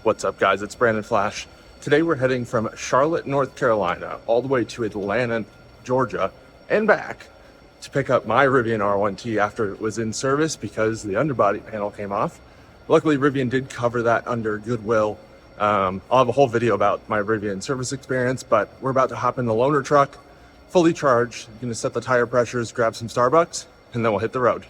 What's up, guys? It's Brandon Flash. Today we're heading from Charlotte, North Carolina, all the way to Atlanta, Georgia, and back to pick up my Rivian R1T after it was in service because the underbody panel came off. Luckily, Rivian did cover that under Goodwill. I'll have a whole video about my Rivian service experience, but we're about to hop in the loaner truck, fully charged. I'm gonna set the tire pressures, grab some Starbucks, and then we'll hit the road.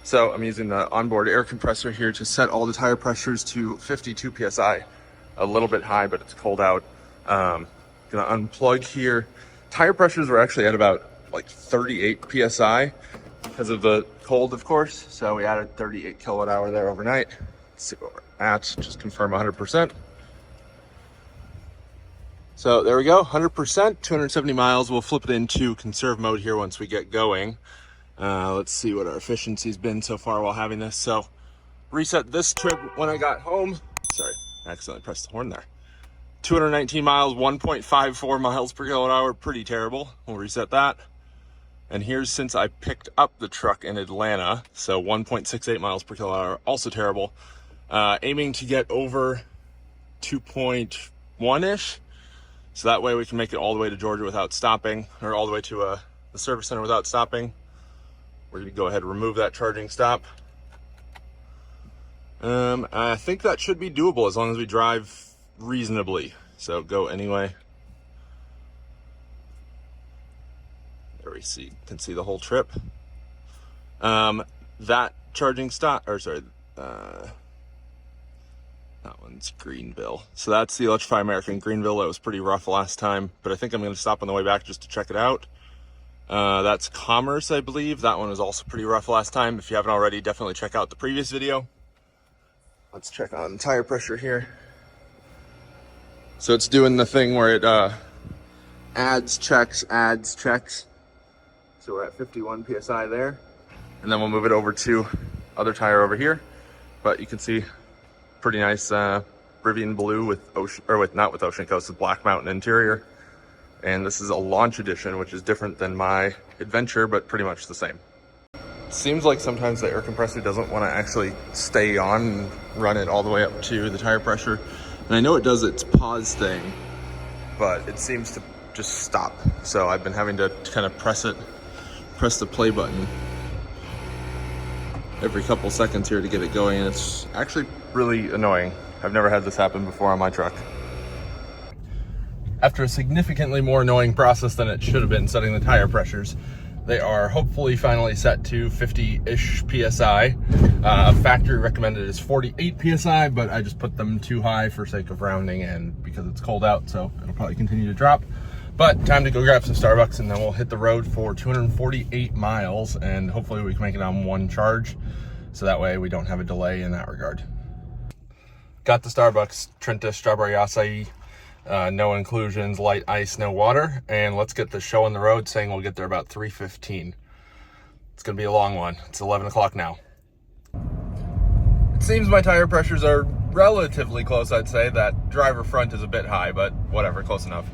So I'm using the onboard air compressor here to set all the tire pressures to 52 PSI. A little bit high, but it's cold out. Gonna unplug here. Tire pressures were actually at about like 38 PSI because of the cold, of course. So we added 38 kilowatt hour there overnight. Let's see what we're at, just confirm 100%. So there we go, 100%, 270 miles. We'll flip it into conserve mode here once we get going. Let's see what our efficiency's been so far while having this. So reset this trip when I got home. Sorry, I accidentally pressed the horn there. 219 miles, 1.54 miles per kilowatt hour, pretty terrible. We'll reset that. And here's since I picked up the truck in Atlanta, so 1.68 miles per kilowatt hour, also terrible. Aiming to get over 2.1-ish. So that way we can make it all the way to Georgia without stopping, or all the way to the service center without stopping. We're gonna go ahead and remove that charging stop. I think that should be doable as long as we drive reasonably. So go anyway. There we can see the whole trip. That charging stop, or sorry, that one's Greenville. So that's the Electrify America in Greenville. That was pretty rough last time, but I think I'm gonna stop on the way back just to check it out. That's Commerce, I believe. That one was also pretty rough last time. If you haven't already, definitely check out the previous video. Let's check on tire pressure here. So it's doing the thing where it adds, checks. So we're at 51 PSI there. And then we'll move it over to other tire over here. But you can see pretty nice Rivian blue with ocean, or not with Ocean Coast, with Black Mountain interior. And this is a launch edition, which is different than my Adventure, but pretty much the same. Seems like sometimes the air compressor doesn't want to actually stay on and run it all the way up to the tire pressure. And I know it does its pause thing, but it seems to just stop. So I've been having to kind of press the play button every couple seconds here to get it going. And it's actually really annoying. I've never had this happen before on my truck. After a significantly more annoying process than it should have been setting the tire pressures, they are hopefully finally set to 50-ish PSI. Factory recommended is 48 PSI, but I just put them too high for sake of rounding and because it's cold out, so it'll probably continue to drop. But time to go grab some Starbucks and then we'll hit the road for 248 miles and hopefully we can make it on one charge. So that way we don't have a delay in that regard. Got the Starbucks, Trenta strawberry acai. No inclusions, light ice, no water, and let's get the show on the road, saying we'll get there about 3:15. It's gonna be a long one. It's 11 o'clock now. It seems my tire pressures are relatively close. I'd say that driver front is a bit high, but whatever, close enough.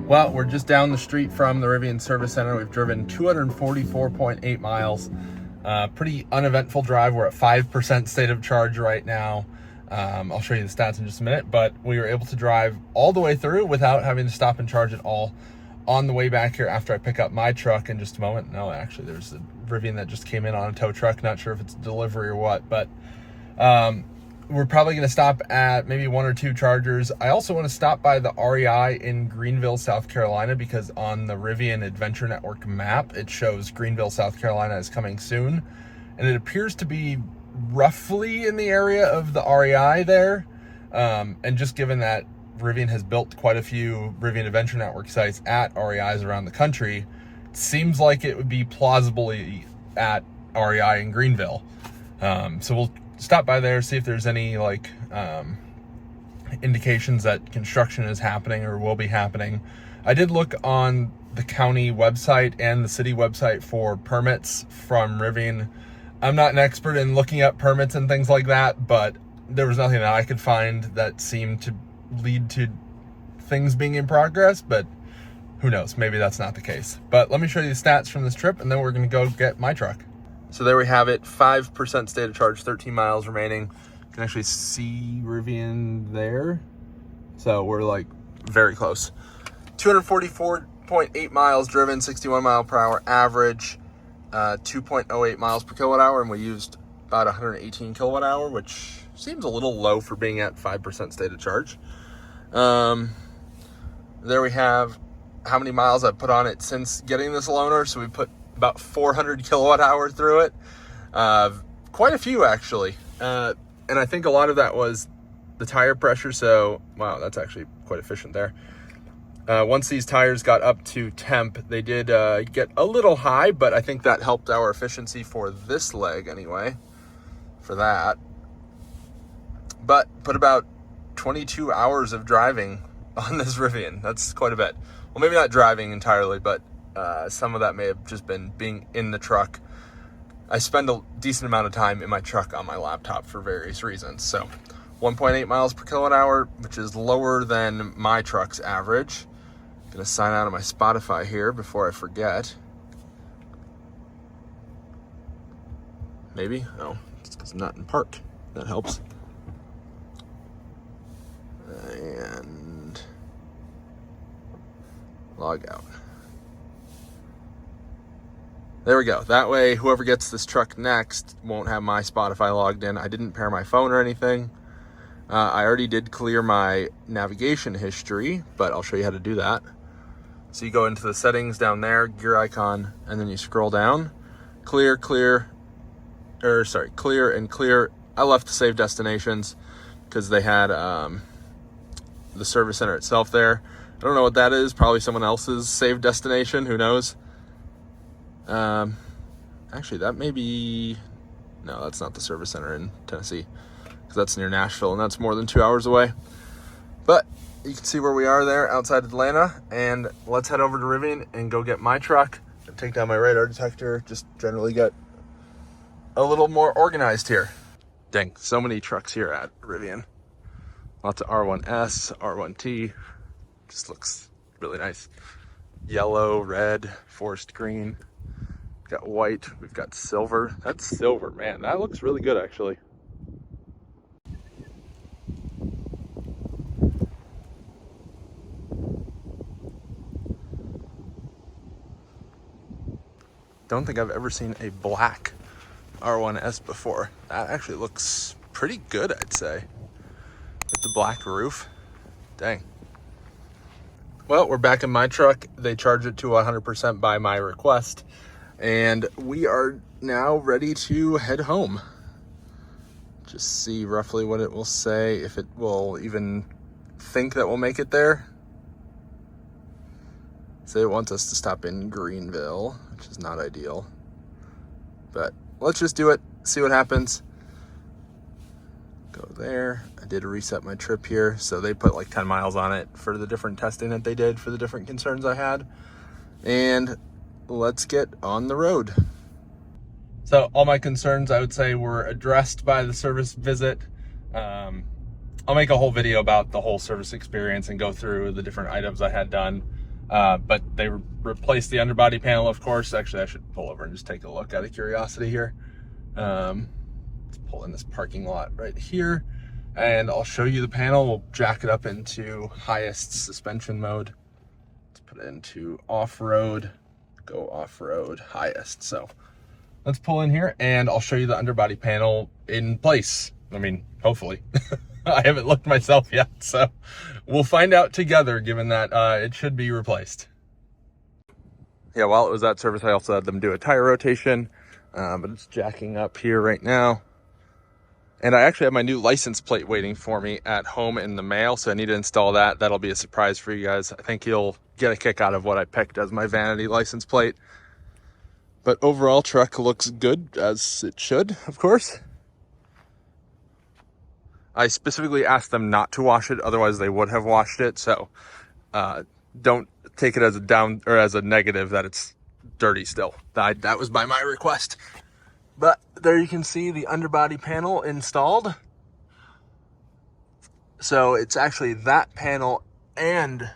Well, we're just down the street from the Rivian Service Center. We've driven 244.8 miles. Pretty uneventful drive. We're at 5% state of charge right now. I'll show you the stats in just a minute, but we were able to drive all the way through without having to stop and charge at all. On the way back here after I pick up my truck in just a moment. No, actually, there's a Rivian that just came in on a tow truck. Not sure if it's a delivery or what, but we're probably going to stop at maybe 1 or 2 chargers. I also want to stop by the REI in Greenville, South Carolina, because on the Rivian Adventure Network map, it shows Greenville, South Carolina is coming soon. And it appears to be roughly in the area of the REI there. And just given that Rivian has built quite a few Rivian Adventure Network sites at REIs around the country, it seems like it would be plausibly at REI in Greenville. So we'll stop by there, see if there's any indications that construction is happening or will be happening. I did look on the county website and the city website for permits from Rivian. I'm not an expert in looking up permits and things like that, but there was nothing that I could find that seemed to lead to things being in progress, but who knows, maybe that's not the case. But let me show you the stats from this trip, and then we're going to go get my truck. So there we have it, 5% state of charge, 13 miles remaining. You can actually see Rivian there. So we're like very close. 244.8 miles driven, 61 mile per hour average, 2.08 miles per kilowatt hour, and we used about 118 kilowatt hour, which seems a little low for being at 5% state of charge. There we have how many miles I've put on it since getting this loaner. So we put about 400 kilowatt hours through it. Quite a few, actually. And I think a lot of that was the tire pressure. So, wow, that's actually quite efficient there. Once these tires got up to temp, they did get a little high, but I think that helped our efficiency for this leg anyway, for that. But put about 22 hours of driving on this Rivian. That's quite a bit. Well, maybe not driving entirely, but some of that may have just been being in the truck. I spend a decent amount of time in my truck on my laptop for various reasons. So 1.8 miles per kilowatt hour, which is lower than my truck's average. I'm gonna sign out of my Spotify here before I forget. Maybe? No, it's because I'm not in park. That helps. And log out. There we go. That way, whoever gets this truck next won't have my Spotify logged in. I didn't pair my phone or anything. I already did clear my navigation history, but I'll show you how to do that. So you go into the settings down there, gear icon, and then you scroll down. Clear, and clear. I left the save destinations because they had the service center itself there. I don't know what that is. Probably someone else's saved destination. Who knows? Actually, that may be... No, that's not the service center in Tennessee, because that's near Nashville, and that's more than 2 hours away. But you can see where we are there outside Atlanta, and let's head over to Rivian and go get my truck and take down my radar detector. Just generally get a little more organized here. Dang, so many trucks here at Rivian. Lots of R1S, R1T. Just looks really nice. Yellow, red, forest green. We've got white, we've got silver. That's silver, man. That looks really good, actually. Don't think I've ever seen a black R1S before. That actually looks pretty good, I'd say. With the black roof. Dang. Well, we're back in my truck. They charge it to 100% by my request. And we are now ready to head home. Just see roughly what it will say, if it will even think that we'll make it there. So it wants us to stop in Greenville, which is not ideal. But let's just do it, see what happens. Go there. I did reset my trip here, so they put like 10 miles on it for the different testing that they did for the different concerns I had. And let's get on the road. So all my concerns, I would say, were addressed by the service visit. I'll make a whole video about the whole service experience and go through the different items I had done. but they replaced the underbody panel, of course. Actually, I should pull over and just take a look out of curiosity here. Let's pull in this parking lot right here, and I'll show you the panel. We'll jack it up into highest suspension mode. Let's put it into off-road, go off-road, highest. So let's pull in here and I'll show you the underbody panel in place. I mean, hopefully. I haven't looked myself yet, so we'll find out together, given that it should be replaced. Yeah, while it was at service, I also had them do a tire rotation, but it's jacking up here right now. And I actually have my new license plate waiting for me at home in the mail, so I need to install that. That'll be a surprise for you guys. I think you'll get a kick out of what I picked as my vanity license plate. But overall, truck looks good, as it should, of course. I specifically asked them not to wash it, otherwise they would have washed it. So don't take it as a down or as a negative that it's dirty still. That was by my request. But there you can see the underbody panel installed. So it's actually that panel and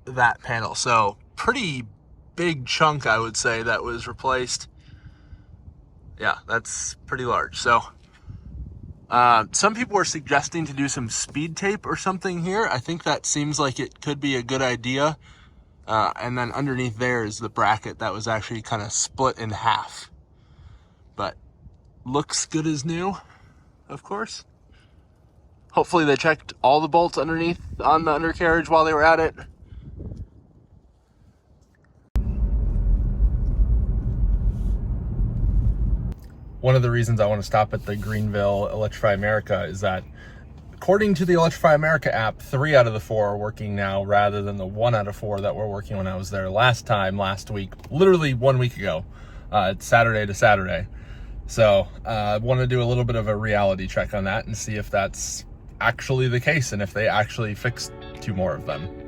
that panel. So pretty big chunk, I would say, that was replaced. Yeah, that's pretty large. So some people were suggesting to do some speed tape or something here. I think that seems like it could be a good idea. And then underneath there is the bracket that was actually kind of split in half. But looks good as new, of course. Hopefully they checked all the bolts underneath on the undercarriage while they were at it. One of the reasons I want to stop at the Greenville Electrify America is that, according to the Electrify America app, 3 out of the 4 are working now rather than the 1 out of 4 that were working when I was there last week, literally 1 week ago. It's Saturday to Saturday. So I want to do a little bit of a reality check on that and see if that's actually the case and if they actually fixed 2 more of them.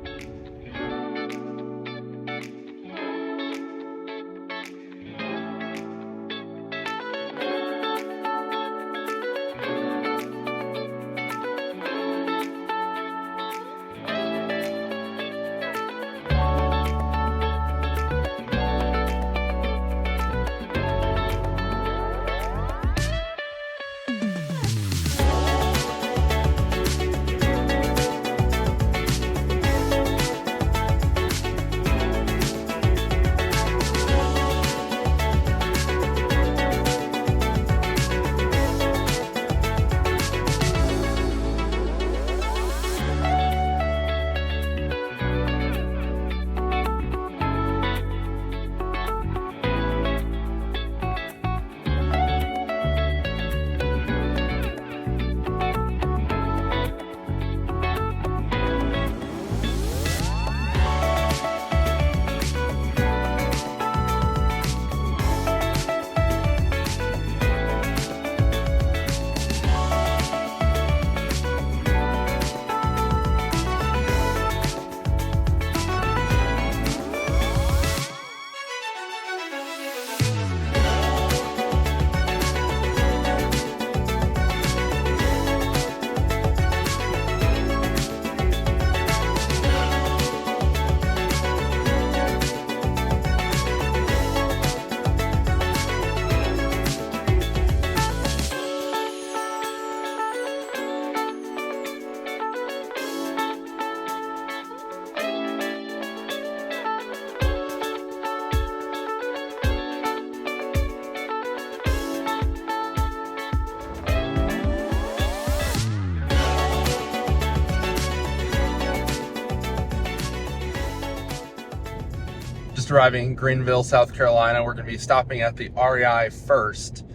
Just arriving in Greenville, South Carolina. We're going to be stopping at the REI first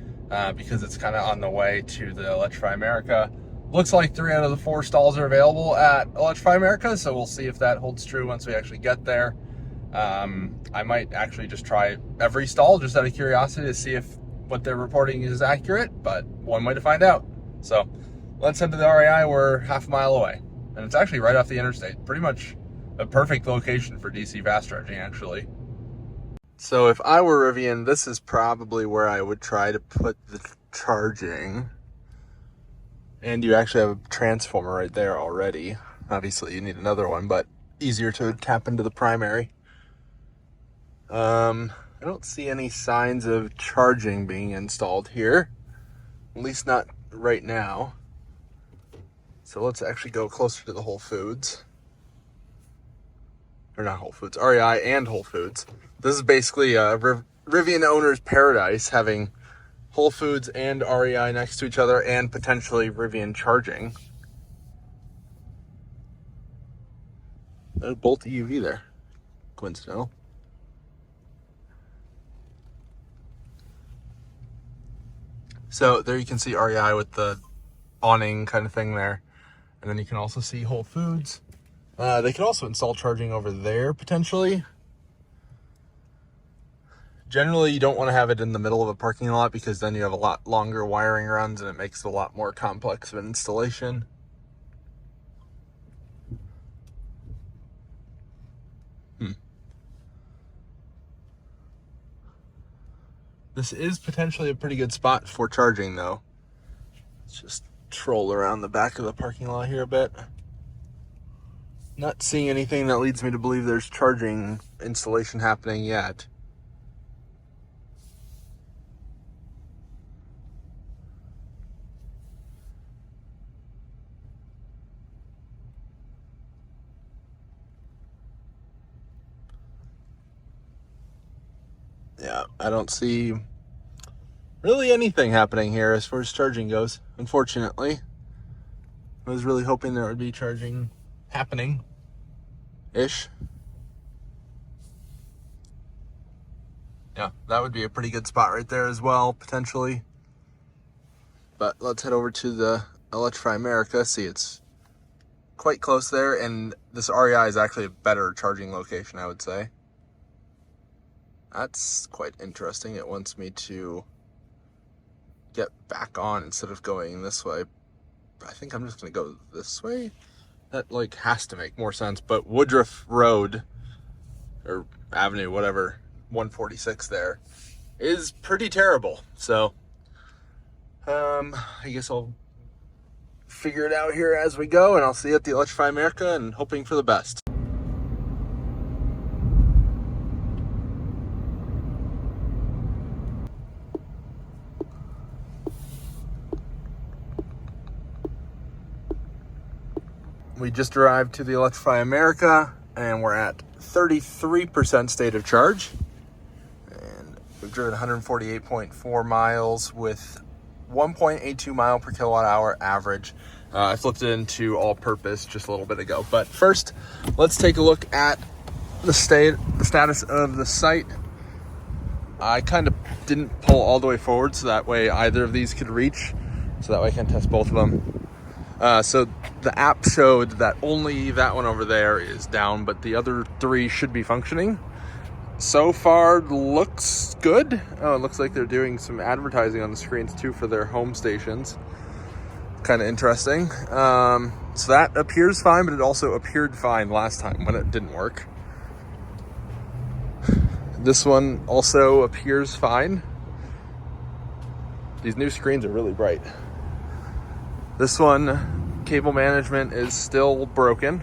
because it's kind of on the way to the Electrify America. Looks like 3 out of the 4 stalls are available at Electrify America, so we'll see if that holds true once we actually get there. I might actually just try every stall just out of curiosity to see if what they're reporting is accurate, but one way to find out. So let's head to the REI. We're half a mile away, and it's actually right off the interstate. Pretty much a perfect location for DC fast charging, actually. So if I were Rivian, this is probably where I would try to put the charging. And you actually have a transformer right there already. Obviously you need another one, but easier to tap into the primary. I don't see any signs of charging being installed here, at least not right now. So let's actually go closer to the Whole Foods. Or not Whole Foods, REI and Whole Foods. This is basically a Rivian owner's paradise, having Whole Foods and REI next to each other and potentially Rivian charging. There's Bolt EUV there. Coincidental. So there you can see REI with the awning kind of thing there. And then you can also see Whole Foods. They could also install charging over there, potentially. Generally, you don't want to have it in the middle of a parking lot because then you have a lot longer wiring runs and it makes it a lot more complex of an installation. This is potentially a pretty good spot for charging, though. Let's just troll around the back of the parking lot here a bit. Not seeing anything that leads me to believe there's charging installation happening yet. Yeah, I don't see really anything happening here as far as charging goes, unfortunately. I was really hoping there would be charging happening-ish. Yeah, that would be a pretty good spot right there as well, potentially. But let's head over to the Electrify America. See, it's quite close there, and this REI is actually a better charging location, I would say. That's quite interesting. It wants me to get back on instead of going this way. I think I'm just going to go this way. That, like, has to make more sense. But Woodruff Road, or Avenue, whatever, 146 there, is pretty terrible. So, I guess I'll figure it out here as we go, and I'll see you at the Electrify America, and hoping for the best. We just arrived to the Electrify America, and we're at 33% state of charge. And we've driven 148.4 miles with 1.82 mile per kilowatt hour average. I flipped it into all-purpose just a little bit ago. But first, let's take a look at the status of the site. I kind of didn't pull all the way forward so that way either of these could reach, so that way I can test both of them. So the app showed that only that one over there is down, but the other three should be functioning. So far, looks good. Oh, it looks like they're doing some advertising on the screens too for their home stations. Kind of interesting. So that appears fine, but it also appeared fine last time when it didn't work. This one also appears fine. These new screens are really bright. This one, cable management is still broken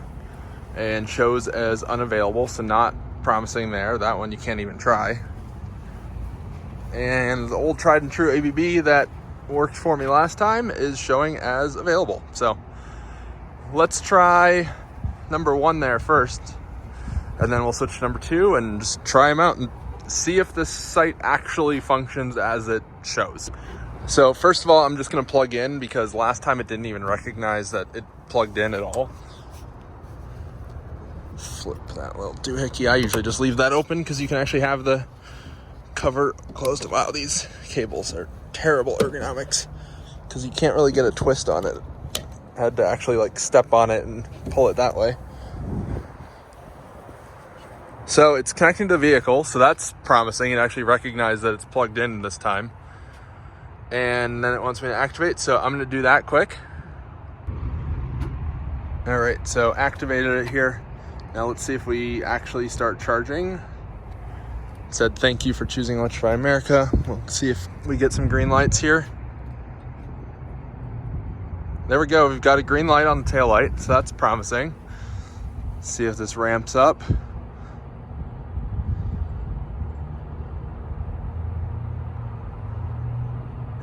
and shows as unavailable, so not promising there. That one you can't even try. And the old tried and true ABB that worked for me last time is showing as available. So let's try number one there first, and then we'll switch to number two and just try them out and see if this site actually functions as it shows. So first of all, I'm just going to plug in because last time it didn't even recognize that it plugged in at all. Flip that little doohickey. I usually just leave that open because you can actually have the cover closed. Wow, these cables are terrible ergonomics because you can't really get a twist on it. I had to actually like step on it and pull it that way. So it's connecting to the vehicle, so that's promising. It actually recognized that it's plugged in this time. And then it wants me to activate, so I'm gonna do that quick. All right, so activated it here. Now let's see if we actually start charging. It said, thank you for choosing Electrify America. We'll see if we get some green lights here. There we go, we've got a green light on the taillight, so that's promising. See if this ramps up.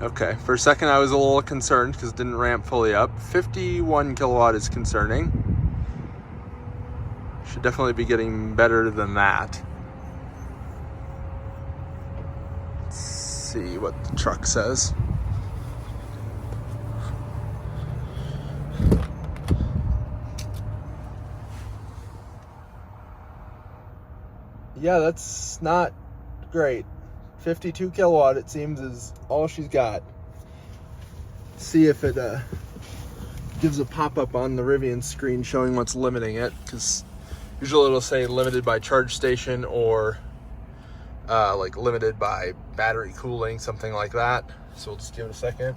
Okay, for a second I was a little concerned because it didn't ramp fully up. 51 kilowatt is concerning. Should definitely be getting better than that. Let's see what the truck says. Yeah, that's not great. 52 kilowatt, it seems, is all she's got. See if it gives a pop-up on the Rivian screen showing what's limiting it, because usually it'll say limited by charge station or like limited by battery cooling, something like that. So we'll just give it a second.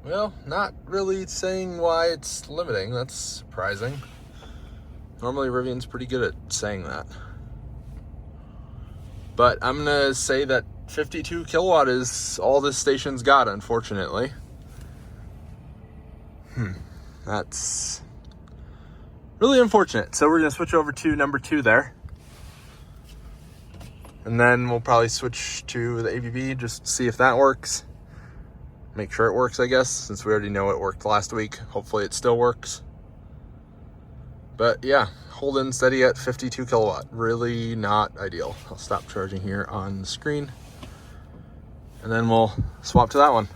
Well, not really saying why it's limiting. That's surprising. Normally Rivian's pretty good at saying that. But I'm gonna say that 52 kilowatt is all this station's got, unfortunately. That's really unfortunate. So we're gonna switch over to number 2 there. And then we'll probably switch to the ABB, just see if that works. Make sure it works, I guess, since we already know it worked last week. Hopefully it still works. But yeah, holding steady at 52 kilowatt. Really not ideal. I'll stop charging here on the screen. And then we'll swap to that one.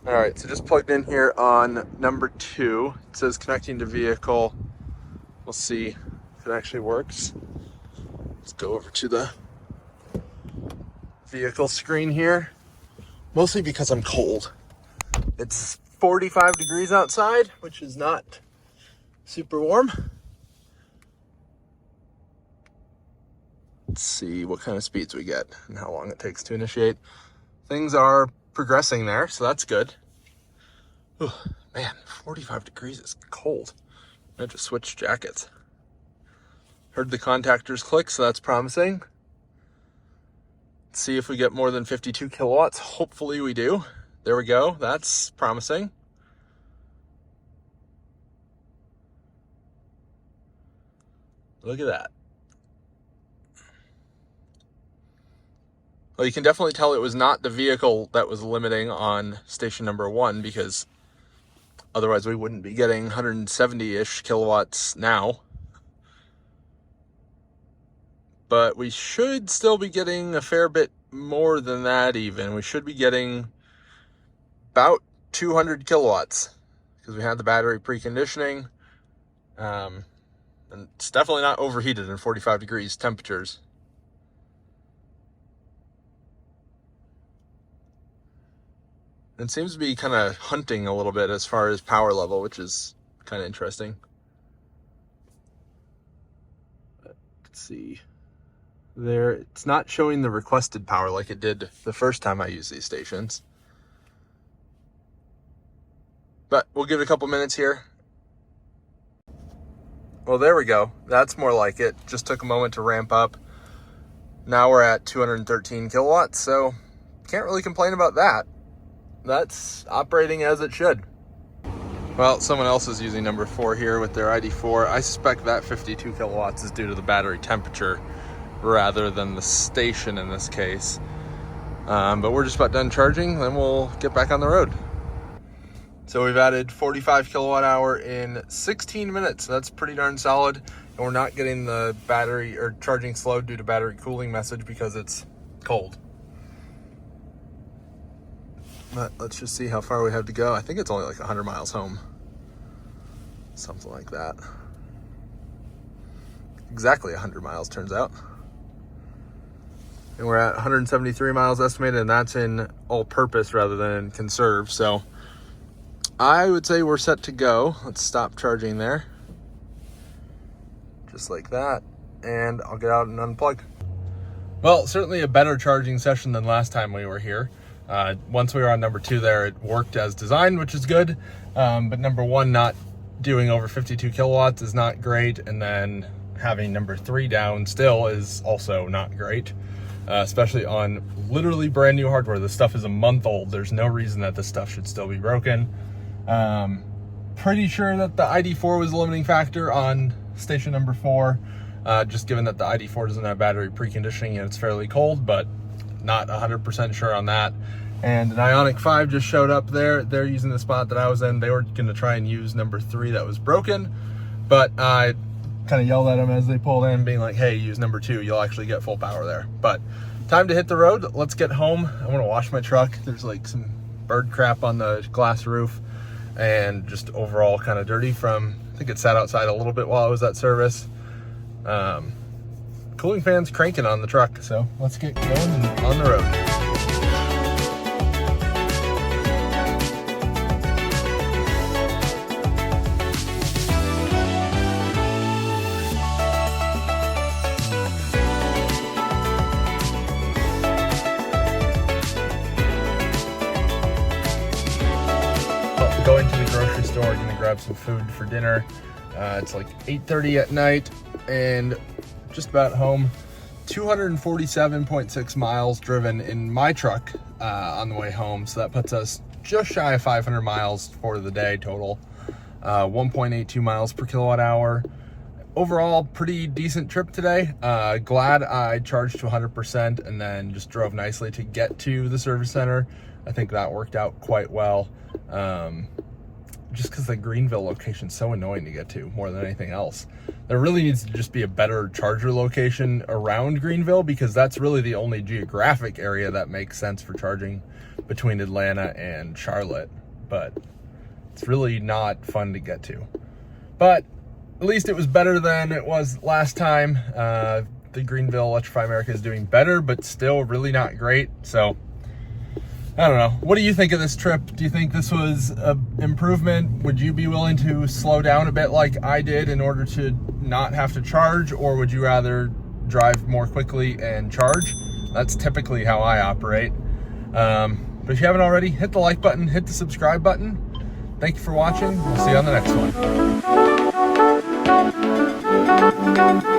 All right, so just plugged in here on number 2. It says connecting to vehicle. We'll see if it actually works. Let's go over to the vehicle screen here. Mostly because I'm cold. It's 45 degrees outside, which is not super warm. Let's see what kind of speeds we get and how long it takes to initiate. Things are progressing there, so that's good. Ooh, man, 45 degrees is cold. I have to switch jackets. Heard the contactors click, so that's promising. Let's see if we get more than 52 kilowatts. Hopefully we do. There we go. That's promising. Look at that. Well, you can definitely tell it was not the vehicle that was limiting on station number 1, because otherwise we wouldn't be getting 170-ish kilowatts now. But we should still be getting a fair bit more than that even. We should be getting about 200 kilowatts because we had the battery preconditioning. And it's definitely not overheated in 45 degrees temperatures. It seems to be kind of hunting a little bit as far as power level, which is kind of interesting. Let's see. There, it's not showing the requested power like it did the first time I used these stations. But we'll give it a couple minutes here. Well, there we go. That's more like it. Just took a moment to ramp up. Now we're at 213 kilowatts, so can't really complain about that. That's operating as it should. Well, someone else is using number 4 here with their ID4. I suspect that 52 kilowatts is due to the battery temperature rather than the station in this case. But we're just about done charging, then we'll get back on the road. So we've added 45 kilowatt hour in 16 minutes. That's pretty darn solid. And we're not getting the battery or charging slow due to battery cooling message because it's cold. But let's just see how far we have to go. I think it's only like 100 miles home. Something like that. Exactly 100 miles, turns out. And we're at 173 miles estimated, and that's in all-purpose rather than in conserve. So I would say we're set to go. Let's stop charging there. Just like that. And I'll get out and unplug. Well, certainly a better charging session than last time we were here. Once we were on number 2 there, it worked as designed, which is good. But number 1 not doing over 52 kilowatts is not great. And then having number 3 down still is also not great, especially on literally brand new hardware. This stuff is a month old. There's no reason that this stuff should still be broken. Pretty sure that the ID4 was a limiting factor on station number 4, just given that the ID4 doesn't have battery preconditioning and it's fairly cold, but not 100% sure on that. And an Ioniq 5 just showed up there. They're using the spot that I was in. They were going to try and use number 3 that was broken, but I kind of yelled at them as they pulled in, being like, hey, use number 2. You'll actually get full power there. But time to hit the road. Let's get home. I want to wash my truck. There's like some bird crap on the glass roof and just overall kind of dirty from, I think it sat outside a little bit while I was at service. Cooling fan's cranking on the truck, so let's get going and on the road. Going to the grocery store, gonna grab some food for dinner. It's like 8:30 at night and just about home. 247.6 miles driven in my truck on the way home, so that puts us just shy of 500 miles for the day total. 1.82 miles per kilowatt hour. Overall, pretty decent trip today. Glad I charged to 100% and then just drove nicely to get to the service center. I think that worked out quite well. Just because the Greenville location is so annoying to get to more than anything else. There really needs to just be a better charger location around Greenville, because that's really the only geographic area that makes sense for charging between Atlanta and Charlotte. But it's really not fun to get to. But at least it was better than it was last time. The Greenville Electrify America is doing better, but still really not great. So I don't know. What do you think of this trip? Do you think this was an improvement? Would you be willing to slow down a bit like I did in order to not have to charge, or would you rather drive more quickly and charge? That's typically how I operate. But if you haven't already, hit the like button, hit the subscribe button. Thank you for watching. We'll see you on the next one.